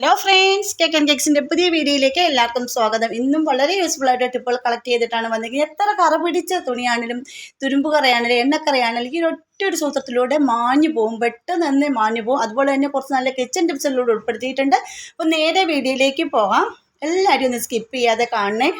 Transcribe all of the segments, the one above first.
Hello friends, cake and കേക്സിൻ്റെ പുതിയ വീഡിയോയിലേക്ക് എല്ലാവർക്കും സ്വാഗതം. ഇന്നും വളരെ യൂസ്ഫുൾ ആയിട്ട് ടിപ്പുകൾ കളക്ട് ചെയ്തിട്ടാണ് വന്നിരിക്കുന്നത്. എത്ര കറ പിടിച്ച തുണിയാണെങ്കിലും തുരുമ്പ് കറയാണെങ്കിലും എണ്ണക്കറയാണെങ്കിലും ഈ ഒറ്റൊരു സൂത്രത്തിലൂടെ മാഞ്ഞു പോകും, പെട്ടെന്ന് തന്നെ മാഞ്ഞു പോകും. അതുപോലെ തന്നെ കുറച്ച് നല്ല കിച്ചൺ ടിപ്സിലൂടെ ഉൾപ്പെടുത്തിയിട്ടുണ്ട്. അപ്പോൾ നേരെ വീഡിയോയിലേക്ക് പോകാം. എല്ലാവരും ഒന്ന് സ്കിപ്പ് ചെയ്യാതെ കാണണേ.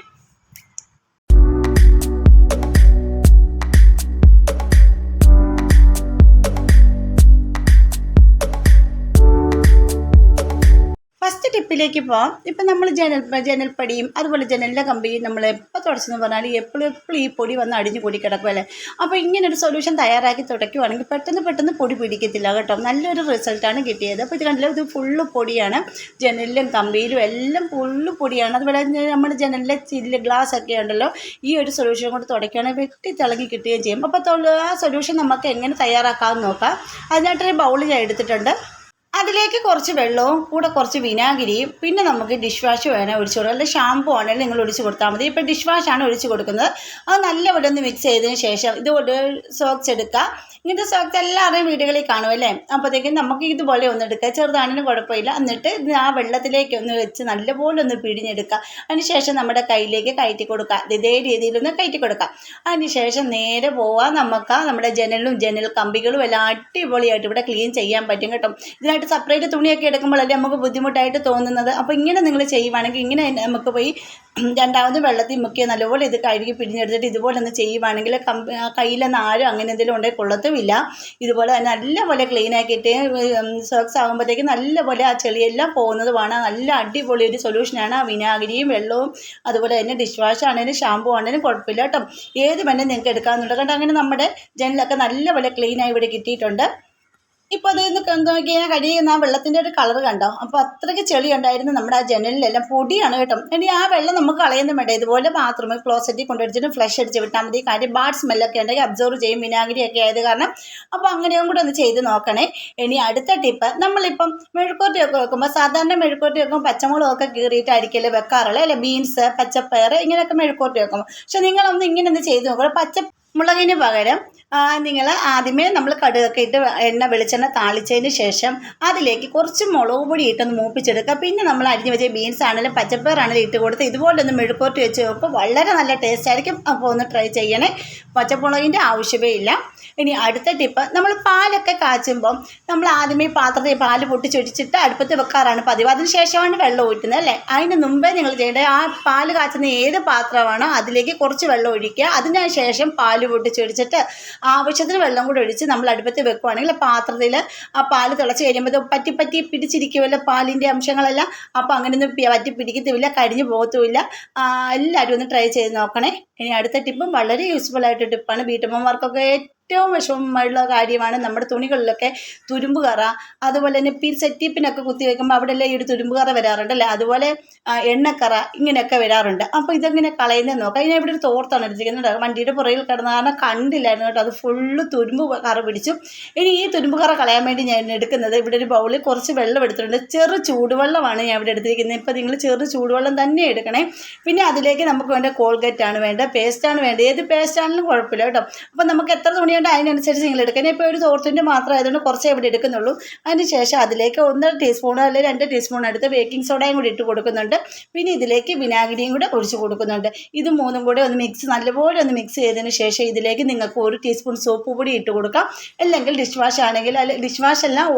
ഫസ്റ്റ് ടിപ്പിലേക്ക് പോകാം. ഇപ്പം നമ്മൾ ജനൽപ്പടിയും അതുപോലെ ജനലിൻ്റെ കമ്പിയും നമ്മൾ എപ്പോൾ തുടച്ചെന്ന് പറഞ്ഞാൽ എപ്പോഴും ഈ പൊടി വന്ന് അടിഞ്ഞ് കൂടി കിടക്കുമല്ലേ. അപ്പോൾ ഇങ്ങനൊരു സൊല്യൂഷൻ തയ്യാറാക്കി തുടയ്ക്കുവാണെങ്കിൽ പെട്ടെന്ന് പൊടി പിടിക്കത്തില്ല കേട്ടോ. നല്ലൊരു റിസൾട്ടാണ് കിട്ടിയത്. അപ്പോൾ ഇത് കണ്ടില്ല, ഇത് ഫുള്ള് പൊടിയാണ്. ജനലിലും കമ്പിയിലും എല്ലാം ഫുള്ള് പൊടിയാണ്. അതുപോലെ നമ്മുടെ ജനലിലെ ചില്ല് ഗ്ലാസ് ഒക്കെ ഉണ്ടല്ലോ, ഈ ഒരു സൊല്യൂഷൻ കൊണ്ട് തുടയ്ക്കുകയാണെങ്കിൽ വെട്ടി തിളങ്ങി കിട്ടുകയും ചെയ്യും. അപ്പോൾ ആ സൊല്യൂഷൻ നമുക്ക് എങ്ങനെ തയ്യാറാക്കാമെന്ന് നോക്കാം. അതിനായിട്ടൊരു ബൗൾ ഞാൻ എടുത്തിട്ടുണ്ട്. അതിലേക്ക് കുറച്ച് വെള്ളവും കൂടെ കുറച്ച് വിനാഗിരിയും പിന്നെ നമുക്ക് ഡിഷ് വാഷ് വേണേൽ ഒഴിച്ച് കൊടുക്കുക, അല്ലെങ്കിൽ ഷാമ്പു ആണെങ്കിൽ നിങ്ങൾ ഒഴിച്ച് കൊടുത്താൽ മതി. ഇപ്പോൾ ഡിഷ് വാഷാണ് ഒഴിച്ച് കൊടുക്കുന്നത്. അത് നല്ലപോലെ ഒന്ന് മിക്സ് ചെയ്തതിന് ശേഷം ഇതുപോലെ സോക്സ് എടുക്കുക. ഇങ്ങനത്തെ സോക്സ് എല്ലാവരുടെയും വീടുകളിൽ കാണുമല്ലേ. അപ്പോഴത്തേക്കും നമുക്ക് ഇതുപോലെ ഒന്ന് എടുക്കുക, ചെറുതാണെങ്കിലും കുഴപ്പമില്ല. എന്നിട്ട് ആ വെള്ളത്തിലേക്ക് ഒന്ന് വെച്ച് നല്ലപോലെ ഒന്ന് പിഴിഞ്ഞെടുക്കുക. അതിനുശേഷം നമ്മുടെ കയ്യിലേക്ക് കയറ്റി കൊടുക്കുക. ഇതേ രീതിയിലൊന്ന് കയറ്റി കൊടുക്കുക. അതിനുശേഷം നേരെ പോവാൻ നമുക്ക് നമ്മുടെ ജനൽ കമ്പികളും എല്ലാം അടിപൊളിയായിട്ട് ഇവിടെ ക്ലീൻ ചെയ്യാൻ പറ്റും കേട്ടോ. ഇതിനായിട്ട് സെപ്പറേറ്റ് തുണിയൊക്കെ എടുക്കുമ്പോഴല്ലേ നമുക്ക് ബുദ്ധിമുട്ടായിട്ട് തോന്നുന്നത്. അപ്പോൾ ഇങ്ങനെ നിങ്ങൾ ചെയ്യുവാണെങ്കിൽ ഇങ്ങനെ നമുക്ക് പോയി രണ്ടാമത് വെള്ളത്തിൽ മുക്കിയ നല്ലപോലെ ഇത് കഴുകി പിഴിഞ്ഞെടുത്തിട്ട് ഇതുപോലെ ഒന്ന് ചെയ്യുവാണെങ്കിൽ കയ്യിലെ നാരും അങ്ങനെ എന്തെങ്കിലും ഉണ്ടെങ്കിൽ കൊള്ളത്തുമില്ല. ഇതുപോലെ നല്ലപോലെ ക്ലീൻ ആക്കിയിട്ട് സോക്സ് ആകുമ്പോഴത്തേക്ക് നല്ലപോലെ ആ ചെളിയെല്ലാം പോകുന്നതുമാണ്. നല്ല അടിപൊളി ഒരു സൊല്യൂഷനാണ്. ആ വിനാഗിരിയും വെള്ളവും അതുപോലെ തന്നെ ഡിഷ് വാഷ് ആണെങ്കിലും ഷാമ്പു ആണെങ്കിലും കുഴപ്പമില്ല കേട്ടോ. ഏത് വേണേലും നിങ്ങൾക്ക് എടുക്കാമെന്നുണ്ട് കേട്ടോ. അങ്ങനെ നമ്മുടെ ജനലൊക്കെ നല്ലപോലെ ക്ലീനായി ഇവിടെ കിട്ടിയിട്ടുണ്ട്. ഇപ്പോൾ അത് നോക്കിയാൽ കഴിയുന്ന ആ വെള്ളത്തിൻ്റെ ഒരു കളർ കണ്ടോ. അപ്പോൾ അത്രയ്ക്ക് ചെളി ഉണ്ടായിരുന്നു നമ്മുടെ ആ ജനലിലെല്ലാം. പൊടിയാണ് കേട്ടോ. ഇനി ആ വെള്ളം നമുക്ക് കളയുന്ന വേണ്ട. ഇതുപോലെ ബാത്റൂമിൽ ക്ലോസറ്റിൽ കൊണ്ടുവച്ചിട്ട് ഫ്ലഷ് അടിച്ച് വിട്ടാൽ മതി. കാര്യം ബാഡ് സ്മെല്ലൊക്കെ ഉണ്ടെങ്കിൽ അബ്സോർവ് ചെയ്യും, വിനാഗിരിയൊക്കെ ആയത് കാരണം. അപ്പോൾ അങ്ങനെയും കൂടെ ഒന്ന് ചെയ്ത് നോക്കണേ. ഇനി അടുത്ത ടിപ്പ്, നമ്മളിപ്പം മെഴുക്കോട്ടിയൊക്കെ വെക്കുമ്പോൾ സാധാരണ മെഴുക്കോട്ടി വെക്കുമ്പോൾ പച്ചമുളകൊക്കെ കീറിയിട്ടായിരിക്കല്ലേ വെക്കാറുള്ളത് അല്ലേ. ബീൻസ്, പച്ചപ്പയർ ഇങ്ങനെയൊക്കെ മെഴുക്കോട്ടി വെക്കുമ്പോൾ. പക്ഷെ നിങ്ങളൊന്ന് ഇങ്ങനെ ഒന്ന് ചെയ്ത് നോക്കണം. പച്ചമുളകിന് പകരം നിങ്ങൾ ആദ്യമേ നമ്മൾ കടുകൊക്കെ ഇട്ട് വെളിച്ചെണ്ണ താളിച്ചതിന് ശേഷം അതിലേക്ക് കുറച്ച് മുളക് പൊടി ഇട്ടൊന്ന് മൂപ്പിച്ചെടുക്കുക. പിന്നെ നമ്മൾ അരിഞ്ഞ് വെച്ച ബീൻസ് ആണെങ്കിലും പച്ചപ്പയറാണെങ്കിലും ഇട്ട് കൊടുത്ത് ഇതുപോലെ ഒന്ന് മെഴുക്കോട്ടി വെച്ച് നോക്കും. വളരെ നല്ല ടേസ്റ്റ് ആയിരിക്കും. അപ്പോൾ ഒന്ന് ട്രൈ ചെയ്യണേ. പച്ചമുളകിൻ്റെ ആവശ്യമേ ഇല്ല. ഇനി അടുത്ത ടിപ്പ്, നമ്മൾ പാലൊക്കെ കാച്ചുമ്പം നമ്മൾ ആദ്യമേ പാത്രത്തിൽ പാല് പൊട്ടിച്ചൊഴിച്ചിട്ട് അടുപ്പത്ത് വെക്കാറാണ് പതിവ്. അതിന് ശേഷമാണ് വെള്ളം ഊറ്റുന്നത് അല്ലേ. അതിന് മുമ്പേ നിങ്ങൾ ചെയ്യേണ്ടത് ആ പാല് കാച്ചുന്ന ഏത് പാത്രമാണോ അതിലേക്ക് കുറച്ച് വെള്ളം ഒഴിക്കുക. അതിന് ശേഷം പാല് പൊട്ടിച്ചൊഴിച്ചിട്ട് ആവശ്യത്തിന് വെള്ളം കൂടെ ഒഴിച്ച് നമ്മൾ അടുപ്പത്ത് വെക്കുകയാണെങ്കിൽ പാത്രത്തിൽ ആ പാല് തിളച്ച് കഴിയുമ്പോൾ പറ്റി പിടിച്ചിരിക്കുമല്ലോ പാലിൻ്റെ അംശങ്ങളെല്ലാം. അപ്പോൾ അങ്ങനെയൊന്നും പറ്റി പിടിക്കത്തുമില്ല, കരിഞ്ഞു പോകത്തുമില്ല. എല്ലാവരും ഒന്ന് ട്രൈ ചെയ്ത് നോക്കണേ. ഇനി അടുത്ത ടിപ്പും വളരെ യൂസ്ഫുൾ ആയിട്ട് ടിപ്പാണ്. വീട്ടമ്മമാർക്കൊക്കെ ഏറ്റവും വിഷമമുള്ള കാര്യമാണ് നമ്മുടെ തുണികളിലൊക്കെ തുരുമ്പ് കറ. അതുപോലെ തന്നെ സെറ്റിപ്പിനൊക്കെ കുത്തി വയ്ക്കുമ്പോൾ അവിടെയെല്ലാം ഈ ഒരു തുരുമ്പ് കറ വരാറുണ്ടല്ലേ. അതുപോലെ എണ്ണക്കറ ഇങ്ങനെയൊക്കെ വരാറുണ്ട്. അപ്പോൾ ഇതെങ്ങനെ കളയുന്നത് നോക്കാം. ഇതിനെ ഇവിടെ ഒരു തോർത്താണ് എടുത്തിരിക്കുന്നത്. വണ്ടിയുടെ പുറകിൽ കിടന്ന കാരണം കണ്ടില്ലായിരുന്നു കേട്ടോ. അത് ഫുള്ള് തുരുമ്പ് കറ പിടിച്ചു. ഇനി ഈ തുരുമ്പ് കറ കളയാൻ വേണ്ടി ഞാൻ എടുക്കുന്നത് ഇവിടെ ഒരു ബൗളിൽ കുറച്ച് വെള്ളം എടുത്തിട്ടുണ്ട്. ചെറു ചൂടുവെള്ളമാണ് ഞാൻ ഇവിടെ എടുത്തിരിക്കുന്നത്. ഇപ്പോൾ നിങ്ങൾ ചെറു ചൂടുവെള്ളം തന്നെ എടുക്കണേ. പിന്നെ അതിലേക്ക് നമുക്ക് വേണ്ട കോൾഗേറ്റാണ് വേണ്ടത്, പേസ്റ്റാണ് വേണ്ടത്. ഏത് പേസ്റ്റാണെങ്കിലും കുഴപ്പമില്ല കേട്ടോ. അപ്പോൾ നമുക്ക് എത്ര തുണിയുണ്ട് അതിനനുസരിച്ച് നിങ്ങൾ എടുക്കണം. ഇപ്പോൾ ഒരു തോർത്തിൻ്റെ മാത്രം ആയതുകൊണ്ട് കുറച്ചേ ഇവിടെ എടുക്കുന്നുള്ളൂ. അതിന് ശേഷം അതിലേക്ക് 1 ടീസ്പൂൺ അല്ലെങ്കിൽ 2 ടീസ്പൂൺ എടുത്ത് ബേക്കിംഗ് സോഡയും കൂടി ഇട്ട് കൊടുക്കുന്നുണ്ട്. പിന്നെ ഇതിലേക്ക് വിനാഗിരിയും കൂടെ ഒഴിച്ച് കൊടുക്കുന്നുണ്ട്. ഇത് മൂന്നും കൂടെ ഒന്ന് നല്ലപോലെ ഒന്ന് മിക്സ് ചെയ്തതിന് ശേഷം ഇതിലേക്ക് നിങ്ങൾക്ക് 1 ടീസ്പൂൺ സോപ്പ് പൊടി ഇട്ട് കൊടുക്കാം. അല്ലെങ്കിൽ ഡിഷ് വാഷ് ആണെങ്കിൽ ഡിഷ് വാഷ് എല്ലാം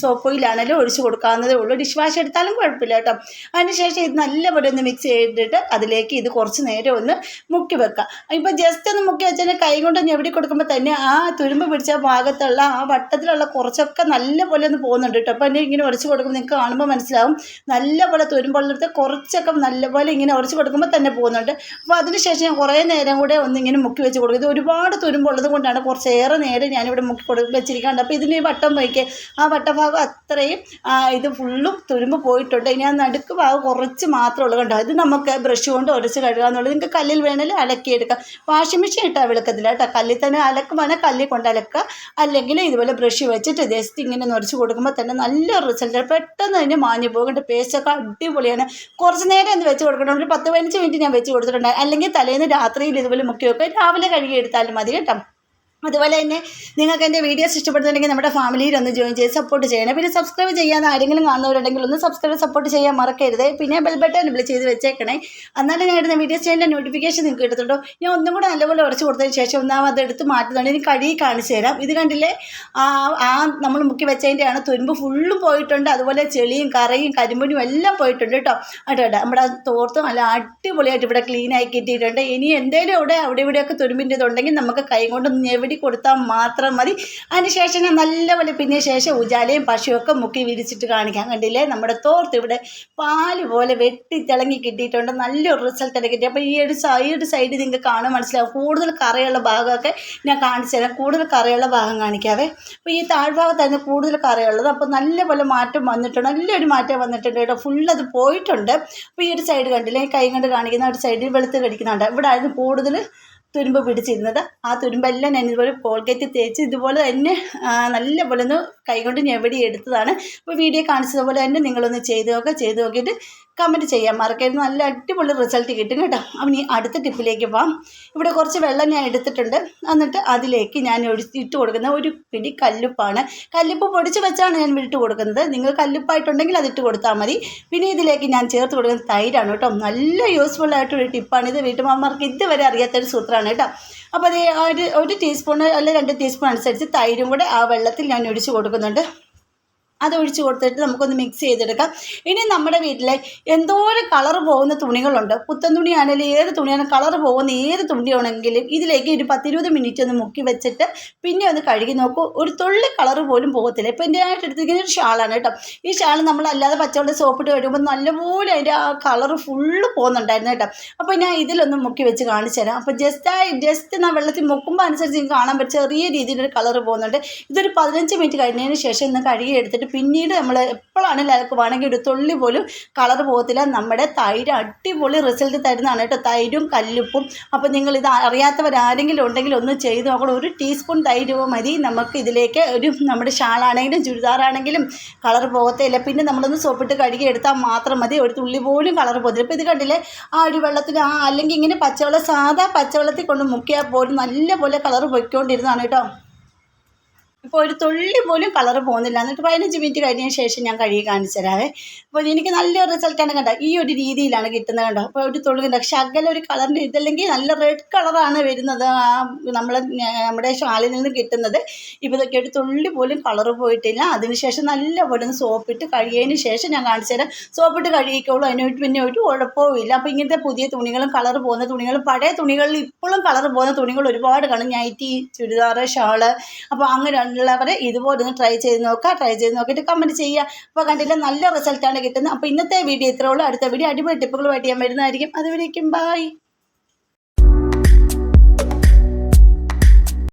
സോപ്പ് ഓയിലാണെങ്കിലും ഒഴിച്ച് കൊടുക്കാവുന്നതേ ഉള്ളൂ. ഡിഷ് വാഷ് എടുത്താലും കുഴപ്പമില്ല കേട്ടോ. അതിനുശേഷം ഇത് നല്ലപോലെ ഒന്ന് മിക്സ് ചെയ്തിട്ട് അതിലേക്ക് ഇത് കുറച്ച് നേരം ഒന്ന് മുക്കി വെക്കുക. ഇപ്പോൾ ജസ്റ്റ് ഒന്ന് മുക്കി വെച്ചാൽ കൈ കൊണ്ട് ഞെവിടി കൊടുക്കുമ്പോൾ തന്നെ ആ തുരുമ്പ് പിടിച്ച ഭാഗത്തുള്ള ആ വട്ടത്തിലുള്ള കുറച്ചൊക്കെ നല്ലപോലെ ഒന്ന് പോകുന്നുണ്ട് കേട്ടോ. അപ്പോൾ ഇങ്ങനെ ഉരച്ച് കൊടുക്കുമ്പോൾ നിങ്ങൾക്ക് കാണുമ്പോൾ മനസ്സിലാവും നല്ലപോലെ തുരുമ്പുള്ളടുത്ത് കുറച്ചൊക്കെ നല്ലപോലെ ഇങ്ങനെ ഉരച്ച് കൊടുക്കുമ്പോൾ തന്നെ പോകുന്നുണ്ട്. അപ്പോൾ അതിനുശേഷം ഞാൻ കുറേ നേരം കൂടെ ഒന്നിങ്ങനെ മുക്കി വെച്ച് കൊടുക്കും. ഇത് ഒരുപാട് തുരുമ്പുള്ളത് കൊണ്ടാണ് കുറച്ചേറെ നേരം ഞാനിവിടെ മുക്കി വെച്ചിരിക്കാറുണ്ട്. അപ്പോൾ ഇതിന് വട്ടം വയ്ക്കുക, ആ വട്ടഭാഗം അത്രയും ഇത് ഫുള്ളും തുരുമ്പ് പോയിട്ടുണ്ട്. ഇനി ആ നടുക്ക് ഭാഗം കുറച്ച് മാത്രമേ ഉള്ളൂ കണ്ടോ. ഇത് നമുക്ക് ബ്രഷ് കൊണ്ട് ഉരച്ച് കഴുകുക എന്നുള്ളത്. നിങ്ങൾക്ക് കല്ലിൽ വേണമെങ്കിൽ അലക്കിയെടുക്കാം. വാഷിംഗ് മെഷീൻ ഇട്ടാൽ വിളക്കത്തില്ല കേട്ടോ. കല്ലിൽ തന്നെ അലക്കുവാണെങ്കിൽ കല്ലിൽ കൊണ്ട് അലക്കുക. അല്ലെങ്കിൽ ഇതുപോലെ ബ്രഷ് വെച്ചിട്ട് ജസ്റ്റ് ഇങ്ങനെ നുരച്ച് കൊടുക്കുമ്പോൾ തന്നെ നല്ല റിസൾട്ട്. പെട്ടെന്ന് തന്നെ മാഞ്ഞു പോകുന്നുണ്ട്. പേസ്റ്റൊക്കെ അടിപൊളിയാണ്. കുറച്ച് നേരം ഒന്ന് വെച്ച് കൊടുക്കണം. ഒരു 10-15 മിനിറ്റ് ഞാൻ വെച്ച് കൊടുത്തിട്ടുണ്ട്. അല്ലെങ്കിൽ തലേന്ന് രാത്രിയിൽ ഇതുപോലെ മുക്കി വെക്കുക. രാവിലെ കഴുകി എടുത്താലും മതി കേട്ടോ. അതുപോലെ തന്നെ നിങ്ങൾക്ക് എൻ്റെ വീഡിയോസ് ഇഷ്ടപ്പെടുന്നുണ്ടെങ്കിൽ നമ്മുടെ ഫാമിലിയിൽ ഒന്ന് ജോയിൻ ചെയ്ത് സപ്പോർട്ട് ചെയ്യണം. പിന്നെ സബ്സ്ക്രൈബ് ചെയ്യാതെ ആരെങ്കിലും കാണുന്നവരുണ്ടെങ്കിൽ ഒന്ന് സബ്സ്ക്രൈബ് സപ്പോർട്ട് ചെയ്യാൻ മറക്കരുത്. പിന്നെ ബെൽ ബട്ടൺ എനേബിൾ ചെയ്ത് വെച്ചേക്കണേ. എന്നാലും ഞാൻ ഇടുന്ന വീഡിയോസ് ചെയ്യുന്ന നോട്ടിഫിക്കേഷൻ നിങ്ങൾക്ക് കിട്ടത്തുള്ളൂ. ഞാൻ ഒന്നും കൂടെ നല്ലപോലെ ഉറച്ച് കൊടുത്തതിന് ശേഷം ഒന്നാമത് എടുത്ത് മാറ്റുന്നുണ്ട്. ഇനി കഴുകി കാണിച്ചു തരാം. ഇത് കണ്ടില്ലേ, നമ്മൾ മുക്കി വെച്ചതിൻ്റെയാണ്. തുരുമ്പ് ഫുള്ളും പോയിട്ടുണ്ട്. അതുപോലെ ചെളിയും കറയും കരിമ്പനും എല്ലാം പോയിട്ടുണ്ട് കേട്ടോ. നമ്മുടെ തോർത്തും നല്ല അടിപൊളിയായിട്ട് ഇവിടെ ക്ലീനായി കിട്ടിയിട്ടുണ്ട്. ഇനി എന്തെങ്കിലും അവിടെ ഇവിടെയൊക്കെ തുരുമ്പിൻ്റെതുണ്ടെങ്കിൽ നമുക്ക് കൈ കൊണ്ടൊന്ന് ഞെവിടി കൊടുത്താൽ മാത്രം മതി. അതിനുശേഷം ഞാൻ നല്ലപോലെ പിന്നെ ശേഷം ഉജാലയും പശുവൊക്കെ മുക്കി വിരിച്ചിട്ട് കാണിക്കാം. കണ്ടില്ലേ, നമ്മുടെ തോർത്ത് ഇവിടെ പാല് പോലെ വെട്ടി തിളങ്ങി കിട്ടിയിട്ടുണ്ട്. നല്ലൊരു റിസൾട്ട് കിട്ടി. അപ്പോൾ ഈ ഒരു സൈഡ് നിങ്ങൾക്ക് കാണാൻ മനസ്സിലാവും. കൂടുതൽ കറയുള്ള ഭാഗമൊക്കെ ഞാൻ കാണിച്ചു തരാം. കൂടുതൽ കറയുള്ള ഭാഗം കാണിക്കാവേ. അപ്പോൾ ഈ താഴ്ഭാഗത്തായിരുന്നു കൂടുതൽ കറയുള്ളത്. അപ്പോൾ നല്ലപോലെ മാറ്റം വന്നിട്ടുണ്ട്. നല്ലൊരു മാറ്റം വന്നിട്ടുണ്ട് കേട്ടോ. ഫുള്ളത് പോയിട്ടുണ്ട്. അപ്പോൾ ഈ ഒരു സൈഡ് കണ്ടില്ലേ, കൈ കൊണ്ട് കാണിക്കുന്ന ഒരു സൈഡിൽ വെളുത്ത് കടിക്കുന്നുണ്ട്. ഇവിടെ ആയിരുന്നു കൂടുതൽ തുരുമ്പ് പിടിച്ചിരുന്നത്. ആ തുരുമ്പെല്ലാം ഞാൻ ഇതുപോലെ കോൾഗേറ്റ് തേച്ച് ഇതുപോലെ തന്നെ നല്ലപോലെ ഒന്ന് കൈകൊണ്ട് ഞെവടി എടുത്തതാണ്. അപ്പോൾ വീഡിയോ കാണിച്ചതുപോലെ തന്നെ നിങ്ങളൊന്ന് ചെയ്ത് നോക്കിയിട്ട് കമൻറ്റ് ചെയ്യാൻ മറക്കരുത്. നല്ല അടിപൊളി റിസൾട്ട് കിട്ടും കേട്ടോ. അപ്പം ഇനി അടുത്ത ടിപ്പിലേക്ക് പോകാം. ഇവിടെ കുറച്ച് വെള്ളം ഞാൻ എടുത്തിട്ടുണ്ട്. എന്നിട്ട് അതിലേക്ക് ഞാൻ ഇട്ട് കൊടുക്കുന്ന ഒരു പിടി കല്ലുപ്പാണ്. കല്ലുപ്പ് പൊടിച്ച് വെച്ചാണ് ഞാൻ ഇട്ട് കൊടുക്കുന്നത്. നിങ്ങൾ കല്ലുപ്പായിട്ടുണ്ടെങ്കിൽ അതിട്ട് കൊടുത്താൽ മതി. പിന്നെ ഇതിലേക്ക് ഞാൻ ചേർത്ത് കൊടുക്കുന്നത് തൈരാണ് കേട്ടോ. നല്ല യൂസ്ഫുൾ ആയിട്ടൊരു ടിപ്പാണ് ഇത്. വീട്ടുമാർക്ക് ഇതുവരെ അറിയാത്തൊരു സൂത്രമാണ് കേട്ടോ. അപ്പോൾ അത് ഒരു ടീസ്പൂൺ അല്ലെങ്കിൽ 2 ടീസ്പൂൺ അനുസരിച്ച് തൈരും കൂടെ ആ വെള്ളത്തിൽ ഞാൻ ഒഴിച്ച് കൊടുക്കുന്നുണ്ട്. അതൊഴിച്ച് കൊടുത്തിട്ട് നമുക്കൊന്ന് മിക്സ് ചെയ്തെടുക്കാം. ഇനി നമ്മുടെ വീട്ടിലെ എന്തോരം കളർ പോകുന്ന തുണികളുണ്ട്. പുത്തൻ തുണിയാണെങ്കിലും ഏത് തുണിയാണ് കളർ പോകുന്ന ഏത് തുണിയാണെങ്കിലും ഇതിലേക്ക് ഒരു 10-20 മിനിറ്റ് ഒന്ന് മുക്കി വെച്ചിട്ട് പിന്നെ ഒന്ന് കഴുകി നോക്കൂ. ഒരു തുള്ളി കളർ പോലും പോകത്തില്ല. ഇപ്പോൾ എൻ്റെ ആയിട്ട് എടുത്തിരിക്കുന്ന ഒരു ഷാളാണ് കേട്ടോ. ഈ ഷാൾ നമ്മളല്ലാതെ പച്ചവെള്ളം സോപ്പിട്ട് കഴിയുമ്പോൾ നല്ലപോലെ അതിൻ്റെ ആ കളർ ഫുള്ള് പോകുന്നുണ്ടായിരുന്നു കേട്ടോ. അപ്പോൾ ഞാൻ ഇതിലൊന്ന് മുക്കി വെച്ച് കാണിച്ചു തരാം. അപ്പോൾ ജസ്റ്റ് ആ വെള്ളത്തിൽ മുക്കുമ്പോൾ അനുസരിച്ച് നിങ്ങൾക്ക് കാണാൻ പറ്റും ചെറിയ രീതിയിലൊരു കളർ പോകുന്നുണ്ട്. ഇതൊരു 15 മിനിറ്റ് കഴിഞ്ഞതിന് ശേഷം ഒന്ന് കഴുകി എടുത്തിട്ട് പിന്നീട് നമ്മൾ എപ്പോഴാണെങ്കിലും അലക്കുവാണെങ്കിൽ ഒരു തുള്ളി പോലും കളർ പോകത്തില്ല. നമ്മുടെ തൈര് അടിപൊളി റിസൾട്ട് തരുന്നതാണ് കേട്ടോ. തൈരും കല്ലുപ്പും. അപ്പോൾ നിങ്ങളിത് അറിയാത്തവരാരെങ്കിലും ഉണ്ടെങ്കിൽ ഒന്ന് ചെയ്ത് നോക്കണം. ഒരു ടീസ്പൂൺ തൈര് മതി. നമുക്ക് ഇതിലേക്ക് നമ്മുടെ ഷാളാണെങ്കിലും ചുരിദാറാണെങ്കിലും കളർ പോകത്തില്ല. പിന്നെ നമ്മളൊന്ന് സോപ്പിട്ട് കഴുകി എടുത്താൽ മാത്രം മതി. ഒരു തുള്ളി പോലും കളർ പോകത്തില്ല. ഇപ്പോൾ ഇത് കണ്ടില്ലേ, ആ ഒരു വെള്ളത്തിൽ അല്ലെങ്കിൽ ഇങ്ങനെ പച്ചവെള്ളം സാധാ പച്ചവെള്ളത്തിൽ കൊണ്ട് മുക്കിയാൽ പോലും നല്ലപോലെ കളർ പൊയ്ക്കൊണ്ടിരുന്നതാണ് കേട്ടോ. ഇപ്പോൾ ഒരു തുള്ളി പോലും കളർ പോകുന്നില്ല. എന്നിട്ട് 15 മിനിറ്റ് കഴിഞ്ഞതിന് ശേഷം ഞാൻ കഴുകി കാണിച്ചു തരാവേ. അപ്പോൾ എനിക്ക് നല്ലൊരു റിസൾട്ടാണ് കണ്ടോ. ഈ ഒരു രീതിയിലാണ് കിട്ടുന്നത് കണ്ടോ. അപ്പോൾ ഒരു തുള്ളി കണ്ടോ, ശകല ഒരു കളറിൻ്റെ ഇതല്ലെങ്കിൽ നല്ല റെഡ് കളറാണ് വരുന്നത് നമ്മുടെ ഷാളിൽ നിന്ന് കിട്ടുന്നത്. ഇപ്പോൾ ഇതൊക്കെ ഒരു തുള്ളി പോലും കളർ പോയിട്ടില്ല. അതിനുശേഷം നല്ലപോലെ ഒന്ന് സോപ്പിട്ട് കഴുകിയതിന് ശേഷം ഞാൻ കാണിച്ചു തരാം. സോപ്പിട്ട് കഴുകിക്കോളൂ. അതിനൊരു പിന്നെ ഒരു കുഴപ്പവും. അപ്പോൾ ഇങ്ങനത്തെ പുതിയ തുണികളും കളർ പോകുന്ന തുണികളും പഴയ തുണികളിൽ ഇപ്പോഴും കളർ പോകുന്ന തുണികൾ ഒരുപാട് കാണും. Nightie, churidar, shawl. അപ്പോൾ അങ്ങനെ ഉള്ളവരെ ഇതുപോലെ ഒന്ന് ട്രൈ ചെയ്ത് നോക്കിയിട്ട് കമൻറ്റ് ചെയ്യുക. അപ്പോൾ കണ്ടില്ല, നല്ല റിസൾട്ടാണ് കിട്ടുന്നത്. അപ്പോൾ ഇന്നത്തെ വീഡിയോ ഇത്രേ ഉള്ളൂ. അടുത്ത വീഡിയോ അടിപൊളി ടിപ്പുകളുമായിട്ട് ഞാൻ വരുന്നതായിരിക്കും. അതുവരേക്കും ബൈ.